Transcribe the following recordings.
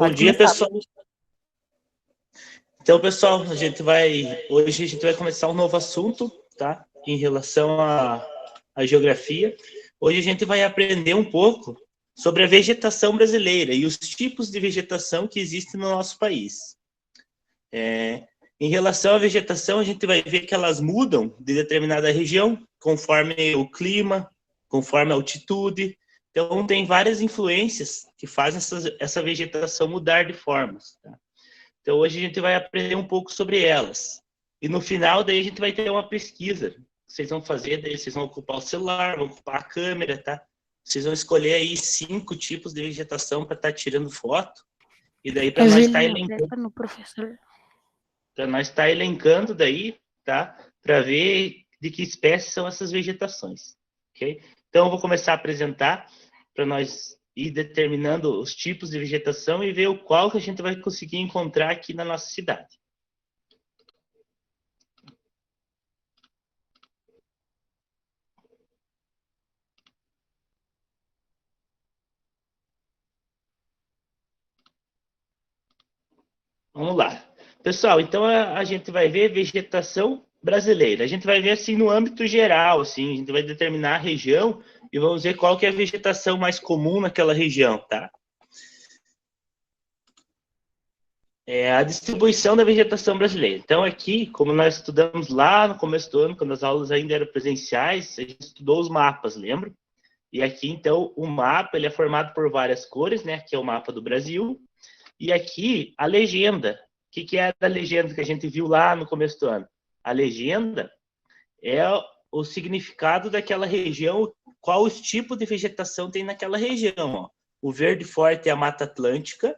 Bom Pode dia, começar. pessoal. Então, pessoal, hoje a gente vai começar um novo assunto, tá? Em relação à geografia. Hoje a gente vai aprender um pouco sobre a vegetação brasileira e os tipos de vegetação que existem no nosso país. Em relação à vegetação, a gente vai ver que elas mudam de determinada região, conforme o clima, conforme a altitude. Então, tem várias influências que fazem essa vegetação mudar de formas, tá? Então, hoje a gente vai aprender um pouco sobre elas. E no final, daí a gente vai ter uma pesquisa. Vocês vão fazer, daí vocês vão ocupar o celular, vão ocupar a câmera, tá? Vocês vão escolher aí 5 tipos de vegetação para estar tirando foto. E daí para nós estar elencando. Para nós estar elencando daí, tá? Para ver de que espécie são essas vegetações, ok? Então, eu vou começar a apresentar para nós ir determinando os tipos de vegetação e ver o qual que a gente vai conseguir encontrar aqui na nossa cidade. Vamos lá. Pessoal, então a gente vai ver vegetação brasileira. A gente vai ver assim no âmbito geral, assim, a gente vai determinar a região e vamos ver qual que é a vegetação mais comum naquela região, tá? A distribuição da vegetação brasileira. Então, aqui, como nós estudamos lá no começo do ano, quando as aulas ainda eram presenciais, a gente estudou os mapas, lembra? E aqui, então, o mapa ele é formado por várias cores, né? Aqui é o mapa do Brasil. E aqui, a legenda. O que é a legenda que a gente viu lá no começo do ano? A legenda é o significado daquela região, qual os tipos de vegetação tem naquela região. Ó. O verde forte é a Mata Atlântica.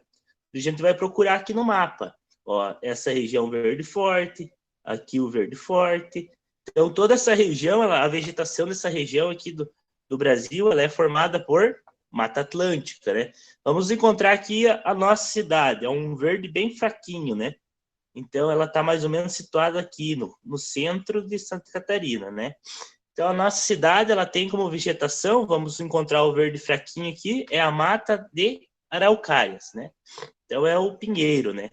A gente vai procurar aqui no mapa. Ó, essa região verde forte, aqui o verde forte. Então, toda essa região, a vegetação dessa região aqui do Brasil, ela é formada por Mata Atlântica, né? Vamos encontrar aqui a nossa cidade, é um verde bem fraquinho, né? Então, ela está mais ou menos situada aqui no centro de Santa Catarina, né? Então, a nossa cidade, ela tem como vegetação, vamos encontrar o verde fraquinho aqui, é a Mata de Araucárias, né? Então, é o pinheiro, né?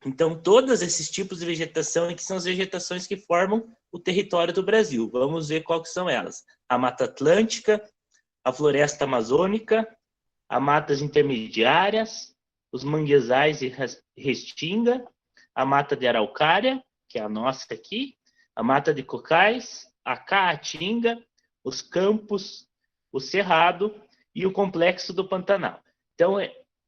Então, todos esses tipos de vegetação aqui são as vegetações que formam o território do Brasil. Vamos ver qual que são elas. A Mata Atlântica, a Floresta Amazônica, as matas intermediárias, os manguezais e restinga, a Mata de Araucária, que é a nossa aqui, a Mata de Cocais, a Caatinga, os campos, o Cerrado e o Complexo do Pantanal. Então,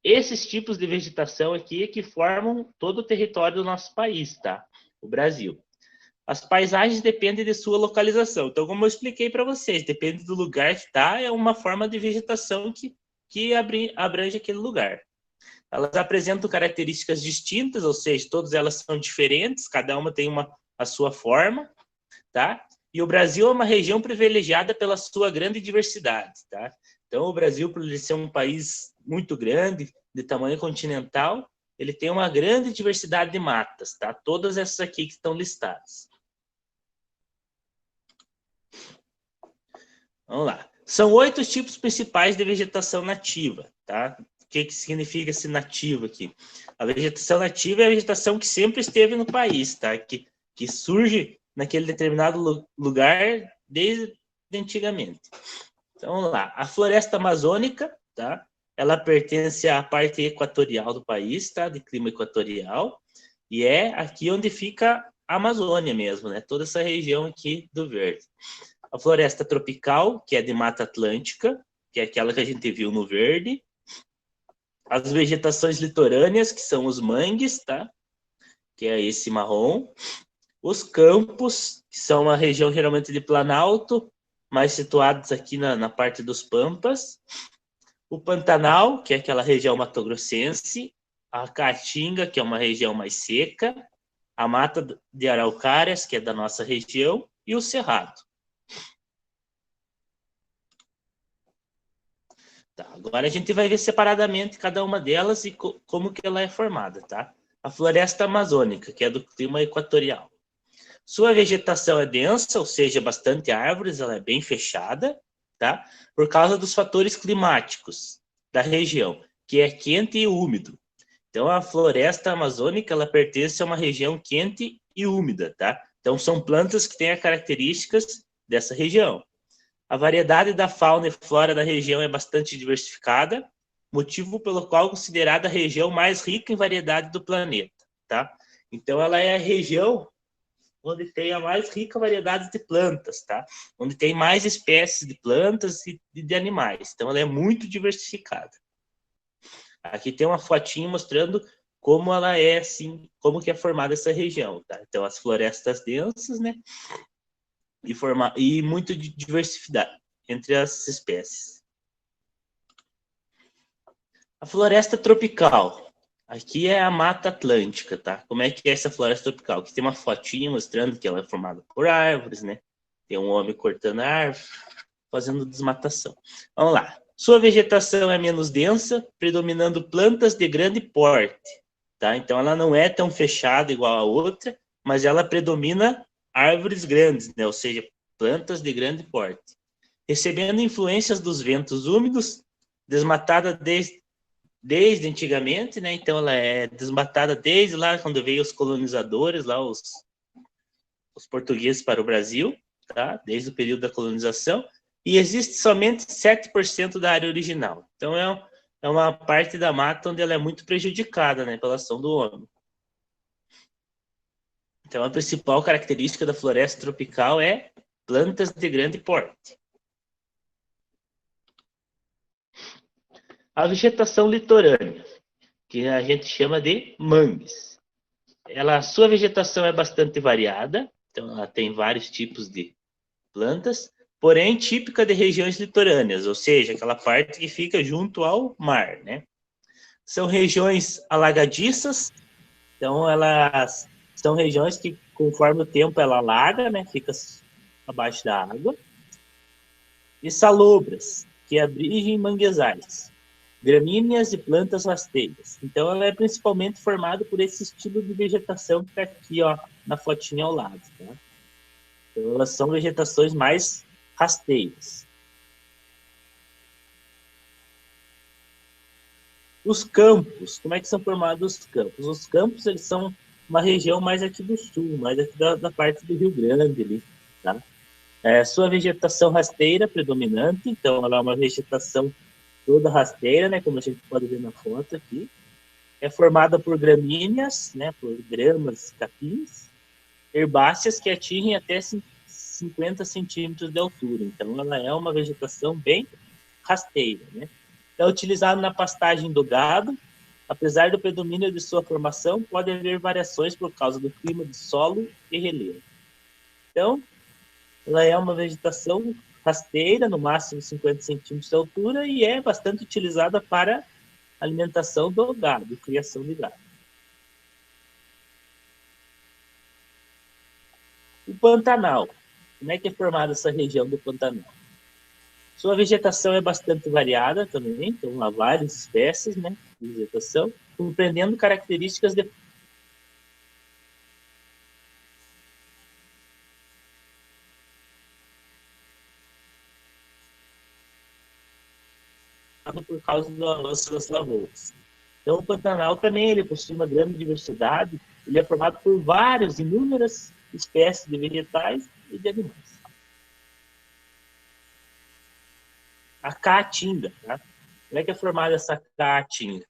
esses tipos de vegetação aqui é que formam todo o território do nosso país, tá? O Brasil. As paisagens dependem de sua localização. Então, como eu expliquei para vocês, depende do lugar que está, é uma forma de vegetação que abrange aquele lugar. Elas apresentam características distintas, ou seja, todas elas são diferentes, cada uma tem a sua forma, tá? E o Brasil é uma região privilegiada pela sua grande diversidade, tá? Então, o Brasil, por ele ser um país muito grande, de tamanho continental, ele tem uma grande diversidade de matas, tá? Todas essas aqui que estão listadas. Vamos lá. São 8 tipos principais de vegetação nativa, tá? O que significa esse nativo aqui? A vegetação nativa é a vegetação que sempre esteve no país, tá? Que surge naquele determinado lugar desde antigamente. Então, vamos lá. A floresta amazônica, tá? Ela pertence à parte equatorial do país, tá? De clima equatorial. E é aqui onde fica a Amazônia mesmo, né? Toda essa região aqui do verde. A floresta tropical, que é de Mata Atlântica, que é aquela que a gente viu no verde. As vegetações litorâneas, que são os mangues, tá? Que é esse marrom. Os campos, que são uma região geralmente de planalto, mais situados aqui na parte dos pampas. O Pantanal, que é aquela região matogrossense. A Caatinga, que é uma região mais seca. A Mata de Araucárias, que é da nossa região. E o Cerrado. Tá, agora a gente vai ver separadamente cada uma delas e como que ela é formada, tá? A floresta amazônica, que é do clima equatorial. Sua vegetação é densa, ou seja, bastante árvores, ela é bem fechada, tá? Por causa dos fatores climáticos da região, que é quente e úmido. Então, a floresta amazônica, ela pertence a uma região quente e úmida, tá? Então, são plantas que têm as características dessa região. A variedade da fauna e flora da região é bastante diversificada, motivo pelo qual é considerada a região mais rica em variedade do planeta, tá? Então, ela é a região onde tem a mais rica variedade de plantas, tá? Onde tem mais espécies de plantas e de animais. Então, ela é muito diversificada. Aqui tem uma fotinho mostrando como ela é, assim, como que é formada essa região, tá? Então, as florestas densas, né? E muito de diversidade entre as espécies. A floresta tropical. Aqui é a Mata Atlântica, tá? Como é que é essa floresta tropical? Aqui tem uma fotinha mostrando que ela é formada por árvores, né? Tem um homem cortando a árvore, fazendo desmatação. Vamos lá. Sua vegetação é menos densa, predominando plantas de grande porte, tá? Então, ela não é tão fechada igual a outra, mas ela predomina árvores grandes, né? Ou seja, plantas de grande porte. Recebendo influências dos ventos úmidos, desmatada desde antigamente, né? Então, ela é desmatada desde lá, quando veio os colonizadores, lá os portugueses para o Brasil, tá? Desde o período da colonização, e existe somente 7% da área original. Então, é uma parte da mata onde ela é muito prejudicada, né, pela ação do homem. Então, a principal característica da floresta tropical é plantas de grande porte. A vegetação litorânea, que a gente chama de mangues. Sua vegetação é bastante variada, então ela tem vários tipos de plantas, porém típica de regiões litorâneas, ou seja, aquela parte que fica junto ao mar, né? São regiões alagadiças, então elas são regiões que, conforme o tempo ela alaga, né, fica abaixo da água. E salobras, que abrigem manguezais, gramíneas e plantas rasteiras. Então, ela é principalmente formada por esse estilo de vegetação que está aqui, ó, na fotinha ao lado. Tá? Então, elas são vegetações mais rasteiras. Os campos, como é que são formados os campos? Os campos, eles são uma região mais aqui do sul, mais aqui da parte do Rio Grande ali, tá? Sua vegetação rasteira predominante, então ela é uma vegetação toda rasteira, né, como a gente pode ver na foto aqui. É formada por gramíneas, né, por gramas, capins, herbáceas que atingem até 50 centímetros de altura. Então, ela é uma vegetação bem rasteira, né? É utilizado na pastagem do gado. Apesar do predomínio de sua formação, pode haver variações por causa do clima do solo e relevo. Então, ela é uma vegetação rasteira, no máximo 50 centímetros de altura, e é bastante utilizada para alimentação do gado, criação de gado. O Pantanal. Como é que é formada essa região do Pantanal? Sua vegetação é bastante variada também, então há várias espécies, né, de vegetação, compreendendo características de por causa do avanço das lavouras. Então, o Pantanal também ele possui uma grande diversidade, ele é formado por inúmeras espécies de vegetais e de animais. A caatinga, tá? Como é que é formada essa caatinga?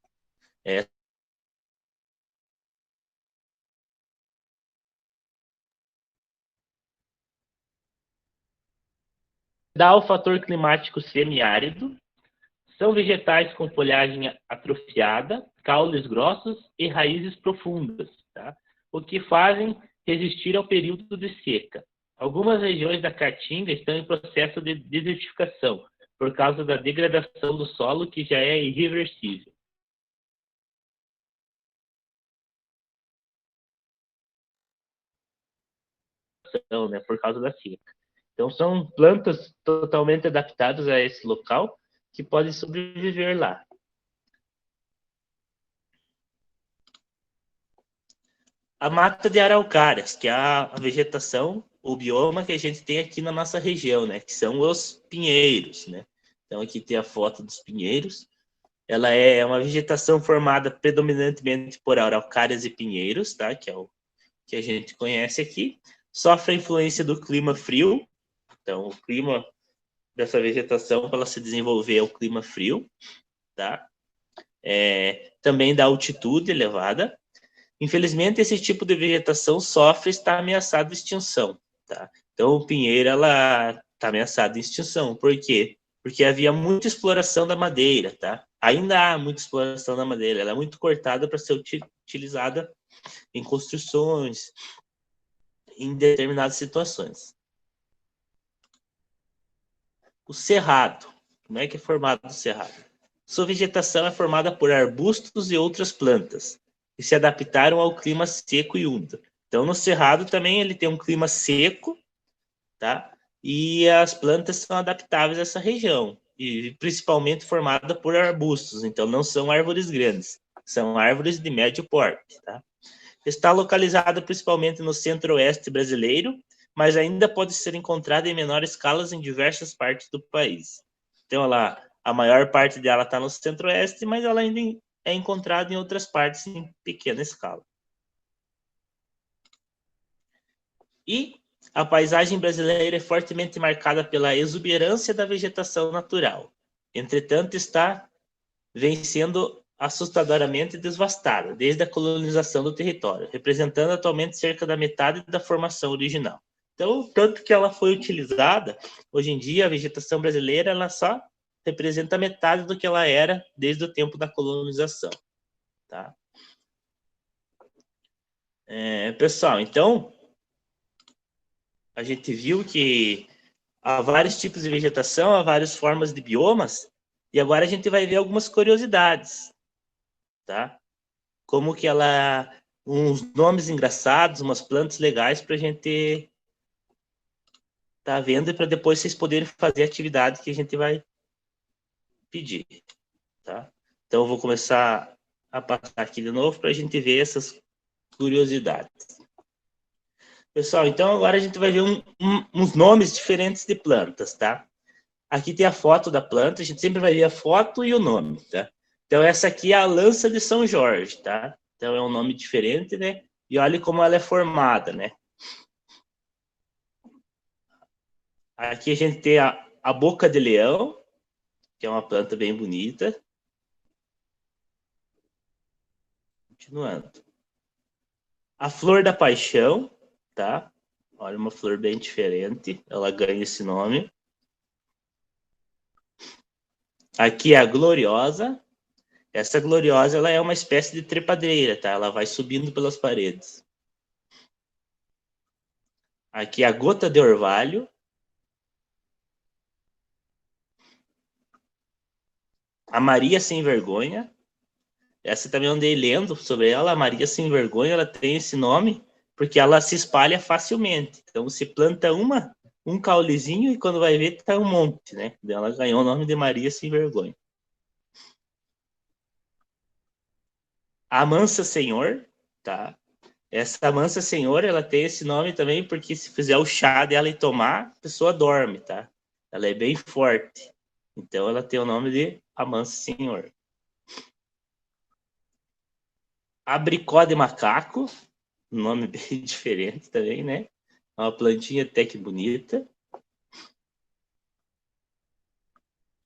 Dá o fator climático semiárido, são vegetais com folhagem atrofiada, caules grossos e raízes profundas, tá? O que fazem resistir ao período de seca. Algumas regiões da Caatinga estão em processo de desertificação, por causa da degradação do solo, que já é irreversível. Né, por causa da seca. Então, são plantas totalmente adaptadas a esse local, que podem sobreviver lá. A mata de araucárias, que é a vegetação, o bioma que a gente tem aqui na nossa região, né? Que são os pinheiros, né? Então, aqui tem a foto dos pinheiros. Ela é uma vegetação formada predominantemente por araucárias e pinheiros, tá? Que é o que a gente conhece aqui. Sofre a influência do clima frio. Então, o clima dessa vegetação, para ela se desenvolver, é o clima frio, tá? Também da altitude elevada. Infelizmente, esse tipo de vegetação sofre e está ameaçado de extinção, tá? Então, o pinheiro, ela está ameaçada de extinção. Por quê? Porque havia muita exploração da madeira, tá? Ainda há muita exploração da madeira. Ela é muito cortada para ser utilizada em construções, em determinadas situações. O cerrado. Como é que é formado o cerrado? Sua vegetação é formada por arbustos e outras plantas, que se adaptaram ao clima seco e úmido. Então, no cerrado também ele tem um clima seco, tá? E as plantas são adaptáveis a essa região, e principalmente formada por arbustos. Então, não são árvores grandes, são árvores de médio porte, tá? Está localizada principalmente no centro-oeste brasileiro, mas ainda pode ser encontrada em menor escala em diversas partes do país. Então, a maior parte dela está no centro-oeste, mas ela ainda é encontrada em outras partes em pequena escala. E a paisagem brasileira é fortemente marcada pela exuberância da vegetação natural. Entretanto, vem sendo assustadoramente devastada desde a colonização do território, representando atualmente cerca da metade da formação original. Então, tanto que ela foi utilizada, hoje em dia a vegetação brasileira ela só representa metade do que ela era desde o tempo da colonização. Tá? Pessoal, então, a gente viu que há vários tipos de vegetação, há várias formas de biomas, e agora a gente vai ver algumas curiosidades, tá? Como que ela... uns nomes engraçados, umas plantas legais para a gente tá vendo e para depois vocês poderem fazer a atividade que a gente vai pedir, tá? Então eu vou começar a passar aqui de novo para a gente ver essas curiosidades. Pessoal, então agora a gente vai ver uns nomes diferentes de plantas, tá? Aqui tem a foto da planta, a gente sempre vai ver a foto e o nome, tá? Então essa aqui é a lança de São Jorge, tá? Então é um nome diferente, né? E olha como ela é formada, né? Aqui a gente tem a boca de leão, que é uma planta bem bonita. Continuando. A flor da paixão, tá? Olha, uma flor bem diferente. Ela ganha esse nome. Aqui é a gloriosa. Essa gloriosa, ela é uma espécie de trepadeira, tá? Ela vai subindo pelas paredes. Aqui é a gota de orvalho. A Maria Sem Vergonha. Essa também eu andei lendo sobre ela. A Maria Sem Vergonha, ela tem esse nome porque ela se espalha facilmente. Então, você planta um caulezinho e quando vai ver, tá um monte, né? Ela ganhou o nome de Maria Sem Vergonha. A Mansa Senhor, tá? Essa Mansa Senhor, ela tem esse nome também porque se fizer o chá dela e tomar, a pessoa dorme, tá? Ela é bem forte. Então, ela tem o nome de A Mansa Senhor. Abricó de macaco, um nome bem diferente também, né? É uma plantinha até que bonita.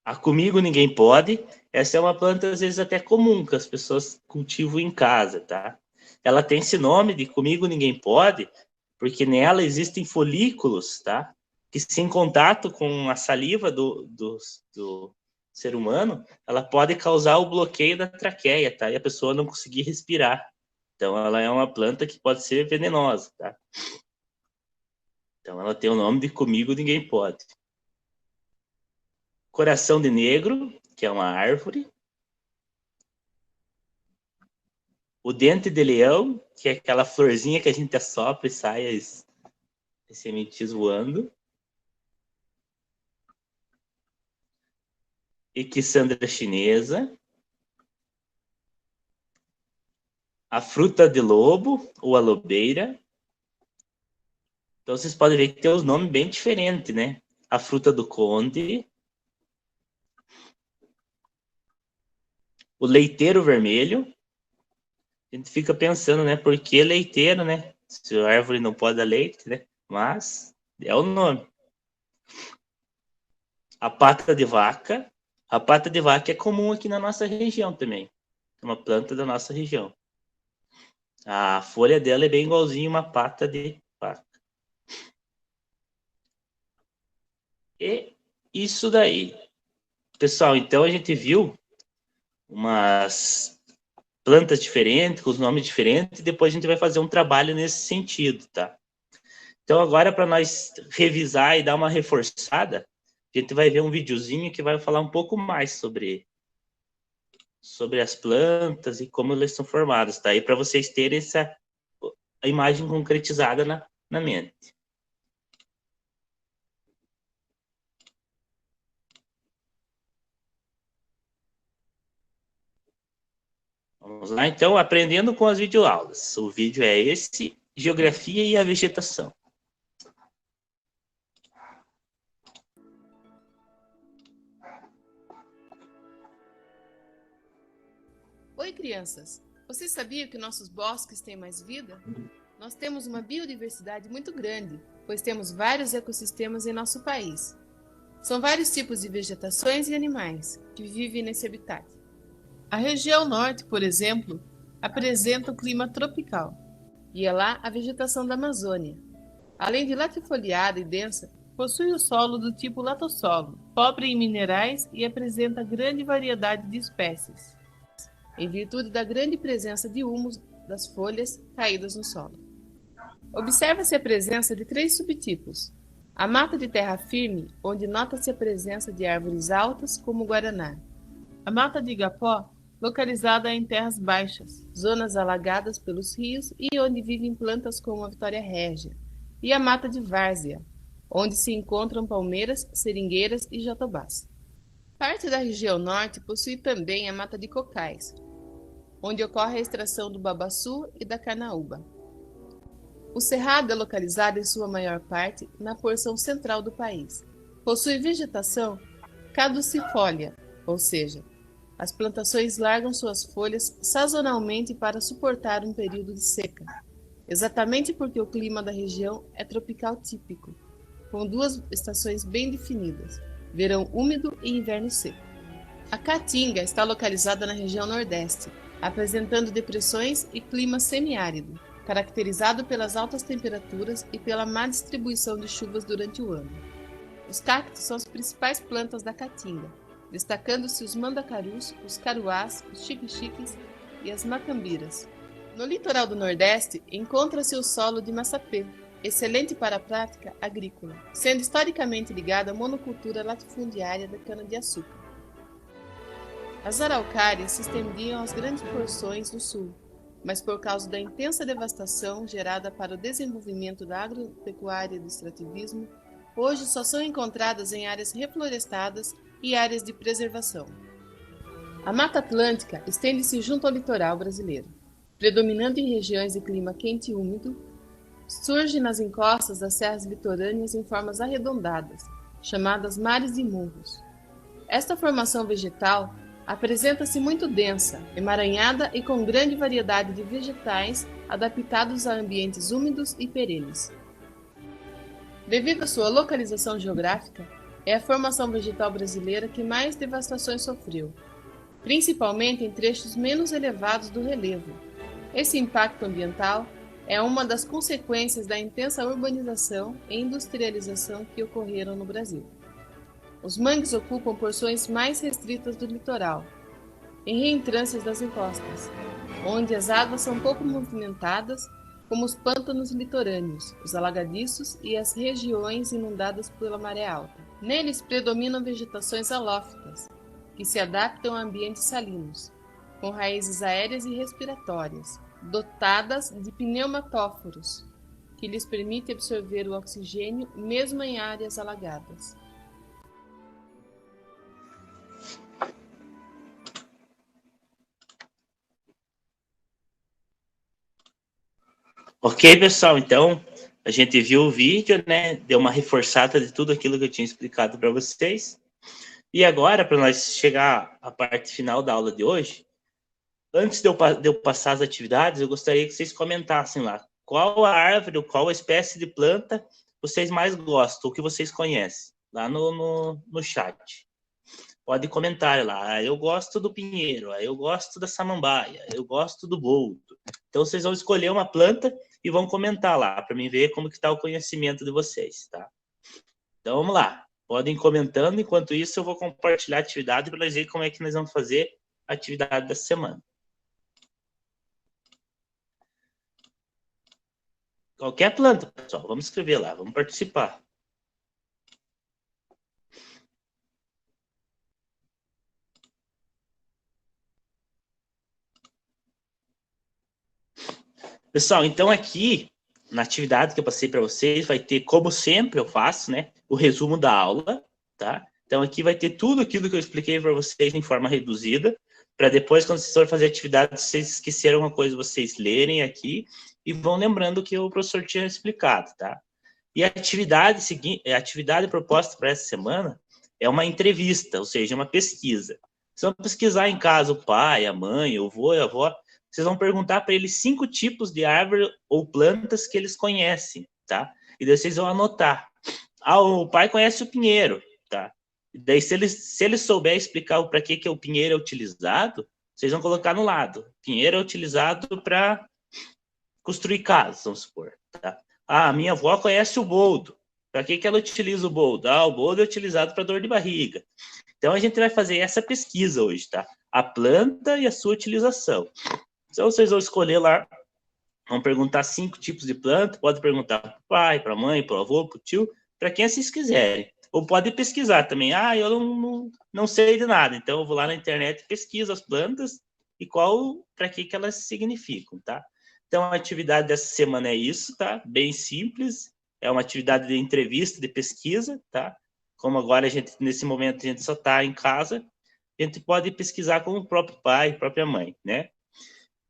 A Comigo Ninguém Pode. Essa é uma planta, às vezes, até comum, que as pessoas cultivam em casa, tá? Ela tem esse nome de Comigo Ninguém Pode, porque nela existem folículos, tá? Que se em contato com a saliva do ser humano, ela pode causar o bloqueio da traqueia, tá? E a pessoa não conseguir respirar. Então, ela é uma planta que pode ser venenosa, tá? Então, ela tem o nome de Comigo Ninguém Pode. Coração de Negro, que é uma árvore. O Dente de Leão, que é aquela florzinha que a gente assopra e sai as sementes voando. Equissandra chinesa. A fruta de lobo, ou a lobeira. Então, vocês podem ver que tem os nomes bem diferentes, né? A fruta do conde. o leiteiro vermelho. A gente fica pensando, né? Por que leiteiro, né? Se a árvore não pode dar leite, né? Mas é o nome. A pata de vaca. A pata de vaca é comum aqui na nossa região também. É uma planta da nossa região. A folha dela é bem igualzinha uma pata de vaca. E isso daí. Pessoal, então a gente viu umas plantas diferentes, com os nomes diferentes, e depois a gente vai fazer um trabalho nesse sentido, tá? Então agora, para nós revisar e dar uma reforçada, a gente vai ver um videozinho que vai falar um pouco mais sobre as plantas e como elas são formadas, tá? E para vocês terem a imagem concretizada na mente. Vamos lá, então, aprendendo com as videoaulas. O vídeo é esse, Geografia e a Vegetação. Oi, crianças! Você sabia que nossos bosques têm mais vida? Nós temos uma biodiversidade muito grande, pois temos vários ecossistemas em nosso país. São vários tipos de vegetações e animais que vivem nesse habitat. A região norte, por exemplo, apresenta um clima tropical, e é lá a vegetação da Amazônia. Além de latifoliada e densa, possui o solo do tipo latossolo, pobre em minerais e apresenta grande variedade de espécies, em virtude da grande presença de humus das folhas caídas no solo. Observa-se a presença de 3 subtipos. A mata de terra firme, onde nota-se a presença de árvores altas, como o guaraná. A mata de igapó, localizada em terras baixas, zonas alagadas pelos rios e onde vivem plantas como a vitória régia. E a mata de várzea, onde se encontram palmeiras, seringueiras e jatobás. Parte da região norte possui também a mata de cocais, onde ocorre a extração do babaçu e da carnaúba. O cerrado é localizado em sua maior parte na porção central do país. Possui vegetação caducifólia, ou seja, as plantações largam suas folhas sazonalmente para suportar um período de seca, exatamente porque o clima da região é tropical típico, com 2 estações bem definidas, verão úmido e inverno seco. A caatinga está localizada na região nordeste, apresentando depressões e clima semiárido, caracterizado pelas altas temperaturas e pela má distribuição de chuvas durante o ano. Os cactos são as principais plantas da caatinga, destacando-se os mandacarus, os caruás, os xique-xiques e as macambiras. No litoral do Nordeste, encontra-se o solo de massapê, excelente para a prática agrícola, sendo historicamente ligado à monocultura latifundiária da cana-de-açúcar. As araucárias se estendiam às grandes porções do sul, mas por causa da intensa devastação gerada para o desenvolvimento da agropecuária e do extrativismo, hoje só são encontradas em áreas reflorestadas e áreas de preservação. A Mata Atlântica estende-se junto ao litoral brasileiro, predominando em regiões de clima quente e úmido, surge nas encostas das serras litorâneas em formas arredondadas, chamadas mares de morros. Esta formação vegetal apresenta-se muito densa, emaranhada e com grande variedade de vegetais adaptados a ambientes úmidos e perenes. Devido à sua localização geográfica, é a formação vegetal brasileira que mais devastações sofreu, principalmente em trechos menos elevados do relevo. Esse impacto ambiental é uma das consequências da intensa urbanização e industrialização que ocorreram no Brasil. Os mangues ocupam porções mais restritas do litoral, em reentrâncias das encostas, onde as águas são pouco movimentadas, como os pântanos litorâneos, os alagadiços e as regiões inundadas pela maré alta. Neles predominam vegetações halófitas, que se adaptam a ambientes salinos, com raízes aéreas e respiratórias, dotadas de pneumatóforos, que lhes permite absorver o oxigênio mesmo em áreas alagadas. Ok, pessoal, então a gente viu o vídeo, né? Deu uma reforçada de tudo aquilo que eu tinha explicado para vocês. E agora, para nós chegar à parte final da aula de hoje, antes de eu passar as atividades, eu gostaria que vocês comentassem lá qual a árvore ou qual a espécie de planta vocês mais gostam, o que vocês conhecem, lá no chat. Pode comentar lá, eu gosto do pinheiro, eu gosto da samambaia, eu gosto do boldo. Então, vocês vão escolher uma planta e vão comentar lá, para mim ver como que está o conhecimento de vocês, tá? Então, vamos lá. Podem ir comentando, enquanto isso eu vou compartilhar a atividade para ver como é que nós vamos fazer a atividade dessa semana. Qualquer planta, pessoal, vamos escrever lá, vamos participar. Pessoal, então aqui, na atividade que eu passei para vocês, vai ter, como sempre eu faço, né, o resumo da aula, tá? Então aqui vai ter tudo aquilo que eu expliquei para vocês em forma reduzida, para depois, quando vocês forem fazer atividade, se vocês esqueceram uma coisa, vocês lerem aqui e vão lembrando que o professor tinha explicado, tá? E a atividade seguinte, a atividade proposta para essa semana é uma entrevista, ou seja, uma pesquisa. Vocês vão pesquisar em casa o pai, a mãe, o avô e a avó. Vocês vão perguntar para eles 5 tipos de árvore ou plantas que eles conhecem, tá? E daí vocês vão anotar. Ah, o pai conhece o pinheiro, tá? E daí, se ele souber explicar para que o pinheiro é utilizado, vocês vão colocar no lado. Pinheiro é utilizado para construir casas, vamos supor, tá? Ah, minha avó conhece o boldo. Para que ela utiliza o boldo? Ah, o boldo é utilizado para dor de barriga. Então, a gente vai fazer essa pesquisa hoje, tá? A planta e a sua utilização. Então, vocês vão escolher lá, vão perguntar 5 tipos de planta, pode perguntar para o pai, para a mãe, para o avô, para o tio, para quem vocês quiserem. Ou pode pesquisar também. Ah, eu não sei de nada, então eu vou lá na internet e pesquiso as plantas e para que elas significam, tá? Então, a atividade dessa semana é isso, tá? Bem simples, é uma atividade de entrevista, de pesquisa, tá? Como agora nesse momento, a gente só está em casa, a gente pode pesquisar com o próprio pai, própria mãe, né?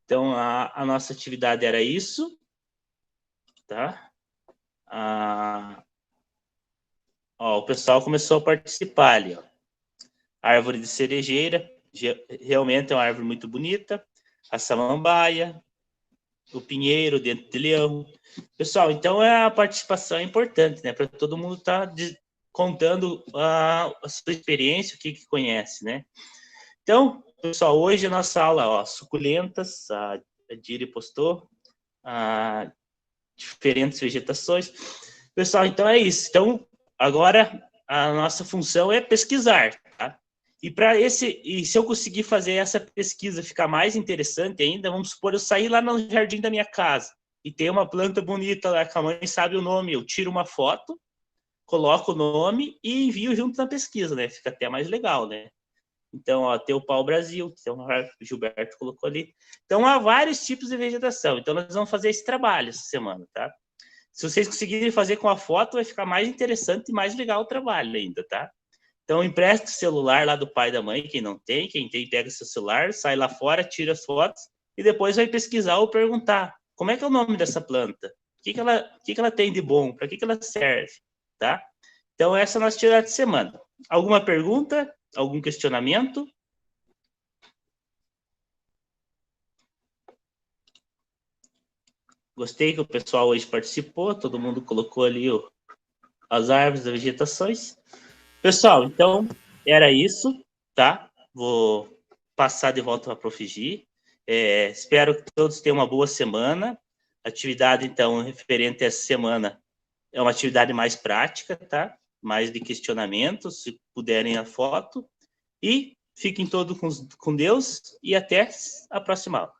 Então, a nossa atividade era isso, tá? Ó, o pessoal começou a participar ali, ó. Árvore de cerejeira, realmente é uma árvore muito bonita. A samambaia, o pinheiro, o dente de leão. Pessoal, então a participação é importante, né? Para todo mundo estar contando a sua experiência, o que conhece, né? Então, pessoal, hoje a nossa aula, ó, suculentas, a Diri postou, diferentes vegetações. Pessoal, então é isso. Então, agora a nossa função é pesquisar, tá? E se eu conseguir fazer essa pesquisa ficar mais interessante ainda, vamos supor, eu sair lá no jardim da minha casa e tem uma planta bonita lá que a mãe sabe o nome, eu tiro uma foto, coloco o nome e envio junto na pesquisa, né? Fica até mais legal, né? Então, ó, tem o pau-brasil, então o Gilberto colocou ali. Então, há vários tipos de vegetação. Então, nós vamos fazer esse trabalho essa semana, tá? Se vocês conseguirem fazer com a foto, vai ficar mais interessante e mais legal o trabalho ainda, tá? Então, empresta o celular lá do pai e da mãe, quem não tem, quem tem, pega seu celular, sai lá fora, tira as fotos e depois vai pesquisar ou perguntar como é que é o nome dessa planta? O que ela tem de bom? Para que ela serve? Tá? Então, essa é a nossa atividade de semana. Alguma pergunta? Algum questionamento? Gostei que o pessoal hoje participou, todo mundo colocou ali as árvores, as vegetações. Pessoal, então, era isso, tá? Vou passar de volta para a Prof. Gi. Espero que todos tenham uma boa semana. Atividade, então, referente a essa semana, é uma atividade mais prática, tá? Mais de questionamento, se puderem a foto. E fiquem todos com Deus e até a próxima aula.